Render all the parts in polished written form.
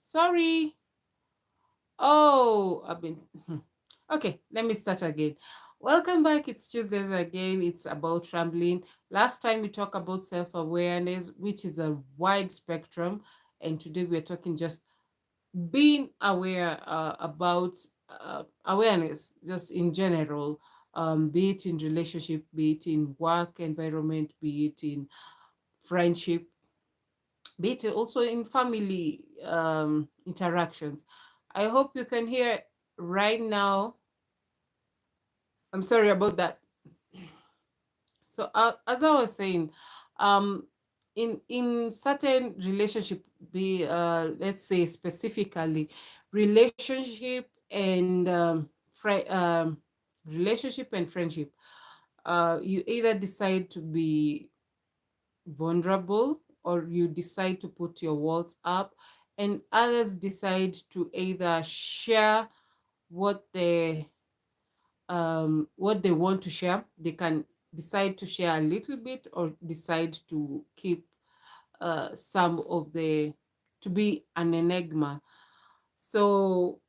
Sorry. Oh, I've been. Okay, let me start again. Welcome back. It's Tuesdays again. It's about rambling. Last time we talked about self awareness, which is a wide spectrum. And today we're talking just being aware about awareness, just in general, be it in relationship, be it in work environment, be it in friendship, be it also in family interactions. I hope you can hear right now. I'm sorry about that. So, as I was saying, um, in certain relationship, be let's say specifically relationship and relationship and friendship. You either decide to be vulnerable or you decide to put your walls up, and others decide to either share what they want to share. They can decide to share a little bit or decide to keep some of the to be an enigma. So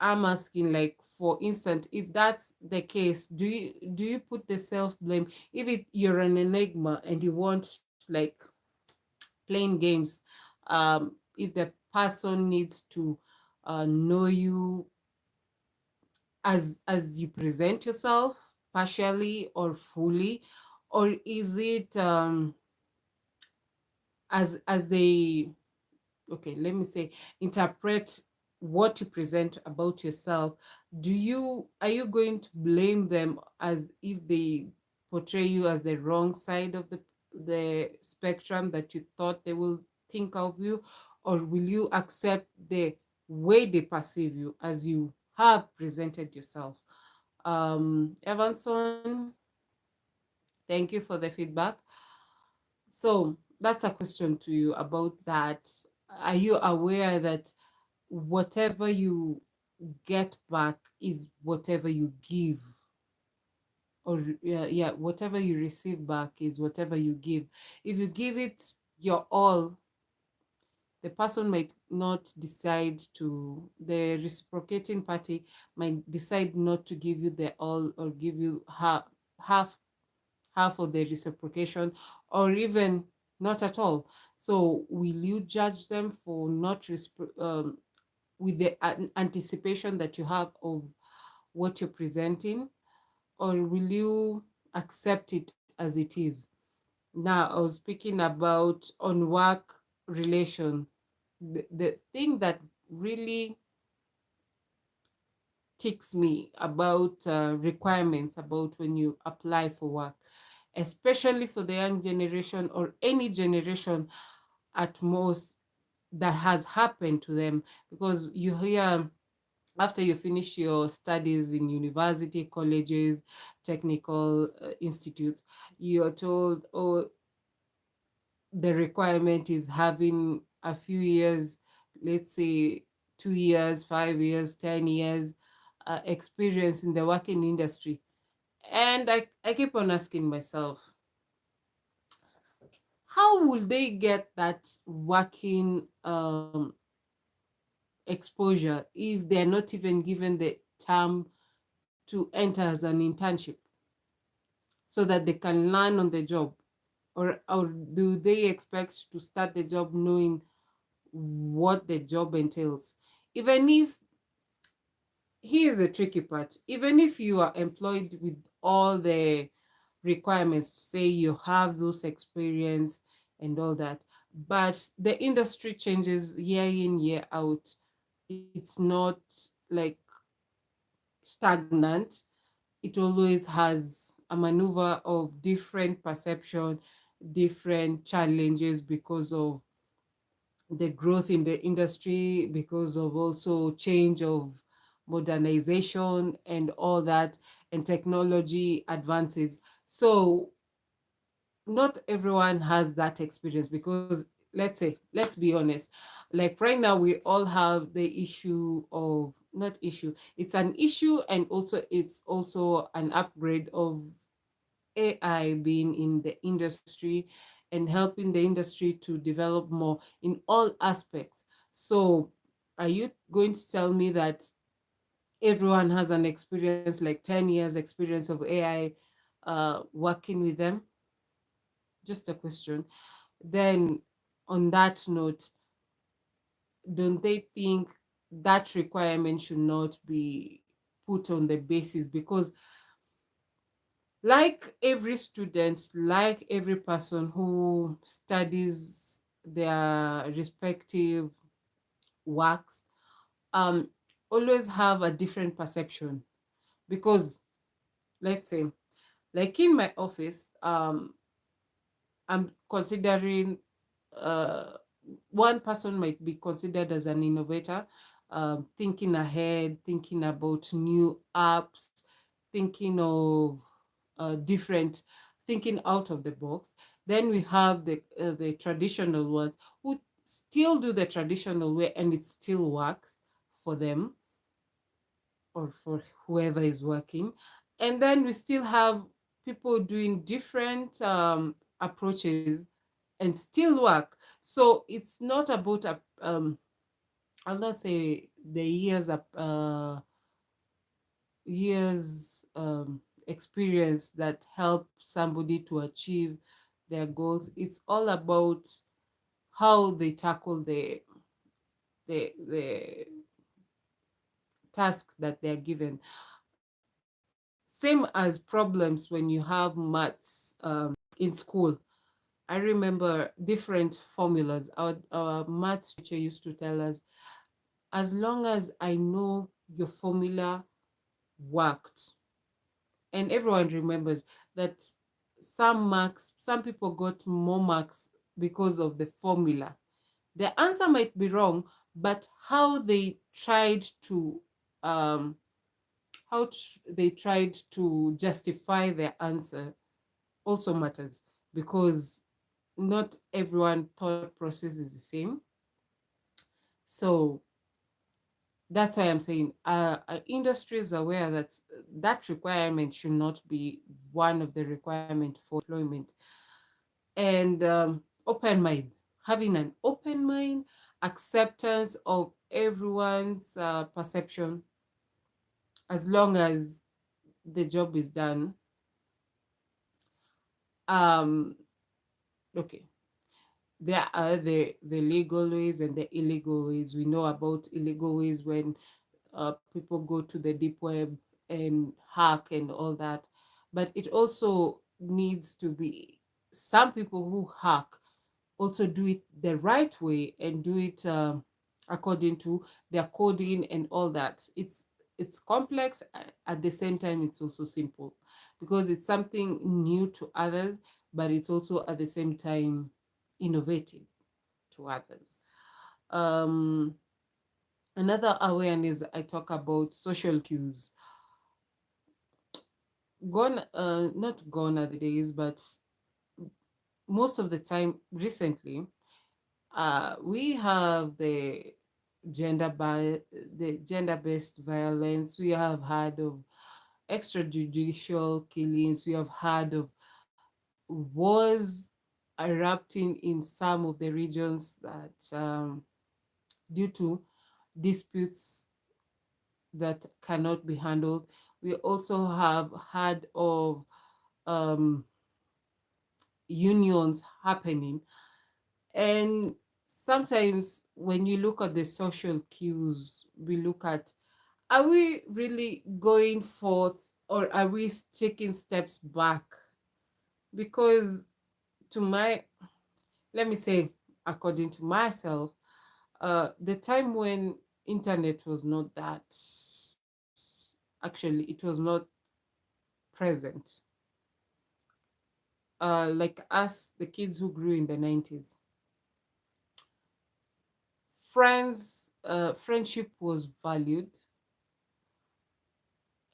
I'm asking, like, for instance, if that's the case, do you put the self blame if you're an enigma and you want, like, playing games, if the person needs to know you as you present yourself, partially or fully, or is it as they, okay, let me say, interpret what you present about yourself? Are you going to blame them as if they portray you as the wrong side of the spectrum that you thought they will think of you, or will you accept the way they perceive you as you have presented yourself? Evanson, thank you for the feedback. So that's a question to you about that. Are you aware that whatever you get back is whatever you give? Or yeah, whatever you receive back is whatever you give. If you give it your all, the person might not decide to, the reciprocating party might decide not to give you the all, or give you half half of the reciprocation, or even not at all. So will you judge them for not with the anticipation that you have of what you're presenting, or will you accept it as it is? Now, I was speaking about on work relation. The thing that really ticks me about requirements about when you apply for work, especially for the young generation or any generation at most, that has happened to them. Because you hear, after you finish your studies in university, colleges, technical institutes, you're told, oh, the requirement is having a few years, let's say 2 years, 5 years, 10 years experience in the working industry. And I keep on asking myself, how will they get that working exposure if they're not even given the term to enter as an internship so that they can learn on the job? Or do they expect to start the job knowing what the job entails? Even if, here's the tricky part, even if you are employed with all the requirements to say you have those experience and all that, but the industry changes year in, year out. It's not like stagnant. It always has a maneuver of different perception, different challenges because of the growth in the industry, because of also change of modernization and all that, and technology advances. So not everyone has that experience, because let's be honest, like right now we all have the issue of, not issue, it's an issue, and also it's also an upgrade of AI being in the industry and helping the industry to develop more in all aspects. So Are you going to tell me that everyone has an experience, like 10 years experience of AI working with them? Just a question. Then, on that note, don't they think that requirement should not be put on the basis? Because, like every student, like every person who studies their respective works, um, always have a different perception. Because, let's say, like in my office, I'm considering, uh, one person might be considered as an innovator, thinking ahead, thinking about new apps, thinking of different, thinking out of the box. Then we have the traditional ones who still do the traditional way and it still works for them or for whoever is working. And then we still have people doing different approaches and still work. So it's not about I'll not say the years experience that help somebody to achieve their goals. It's all about how they tackle the task that they're given. Same as problems when you have maths in school. I remember different formulas. Our maths teacher used to tell us, as long as I know your formula worked, and everyone remembers that some people got more marks because of the formula. The answer might be wrong, but um, they tried to justify their answer also matters, because not everyone thought process is the same. So that's why I'm saying industry is aware that that requirement should not be one of the requirement for employment. And open mind, having an open mind, acceptance of everyone's perception, as long as the job is done. um okay, there are the legal ways and the illegal ways. We know about illegal ways when people go to the deep web and hack and all that. But it also needs to be, some people who hack also do it the right way and do it according to their coding and all that. It's complex, at the same time it's also simple, because it's something new to others, but it's also at the same time innovative to others. um Another awareness, I talk about social cues. Gone, not gone are the days, but most of the time recently, we have the gender-based violence. We have heard of extrajudicial killings. We have heard of wars erupting in some of the regions that due to disputes that cannot be handled. We also have heard of um, unions happening. And sometimes when you look at the social cues, we look at, are we really going forth or are we taking steps back? Because to my, let me say, according to myself, the time when internet was not that, actually, it was not present. Like us, the kids who grew in the 90s, friendship was valued,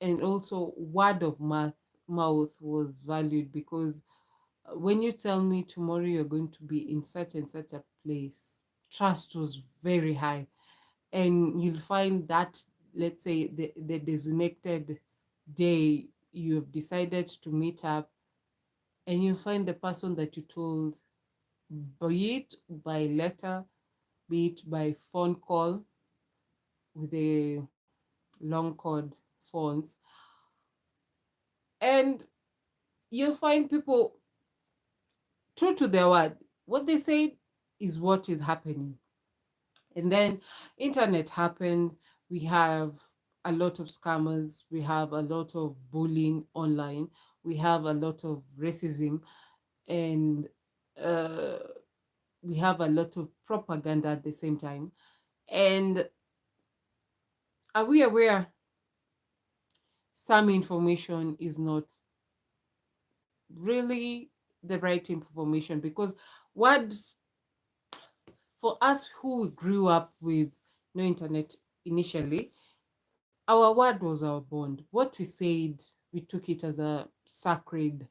and also mouth was valued, because when you tell me tomorrow you're going to be in such and such a place, trust was very high. And you'll find that, let's say, the designated day you've decided to meet up, and you find the person that you told, be it by letter, be it by phone call, with the long cord phones, and you'll find people true to their word. What they say is what is happening. And then internet happened. We have a lot of scammers. We have a lot of bullying online. We have a lot of racism, and uh, we have a lot of propaganda at the same time. And are we aware some information is not really the right information? Because what, for us who grew up with no internet initially, our word was our bond. What we said, we took it as a sacred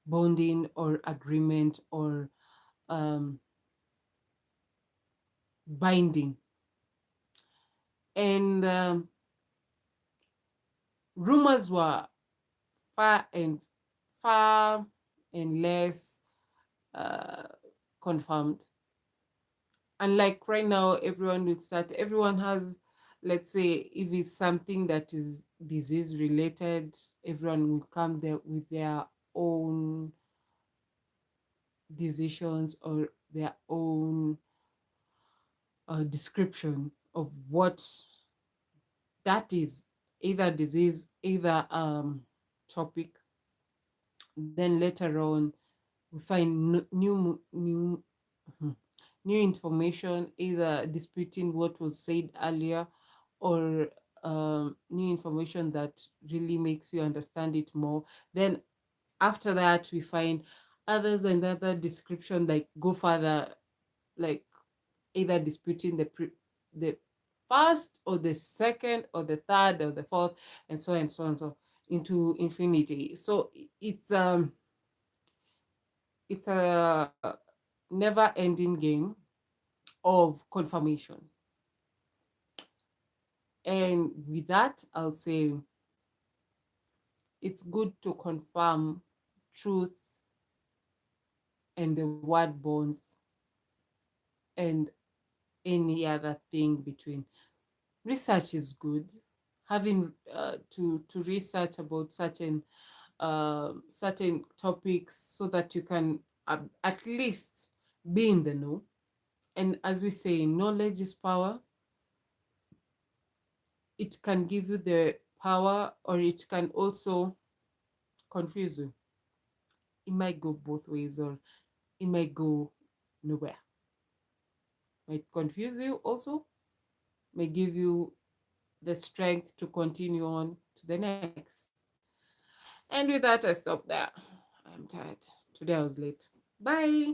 bonding or agreement or um, binding. And rumors were far and far and less uh, confirmed. And like right now, everyone will start, everyone has, let's say, if it's something that is disease related, everyone will come there with their own decisions or their own description of what that is, either disease, either topic. Then later on, we find mhm, new information, either disputing what was said earlier, or new information that really makes you understand it more. Then after that, we find others and other description like go further, like either disputing the first or the second or the third or the fourth, and so and so and so into infinity. So it's a never ending game of confirmation. And with that, I'll say it's good to confirm truth and the word bonds and any other thing between. Research is good. Having to research about certain topics so that you can at least be in the know. And as we say, knowledge is power. It can give you the power, or it can also confuse you. It might go both ways, or it might go nowhere. Might confuse you also, may give you the strength to continue on to the next. And with that, I stop there. I'm tired. Today I was late. Bye.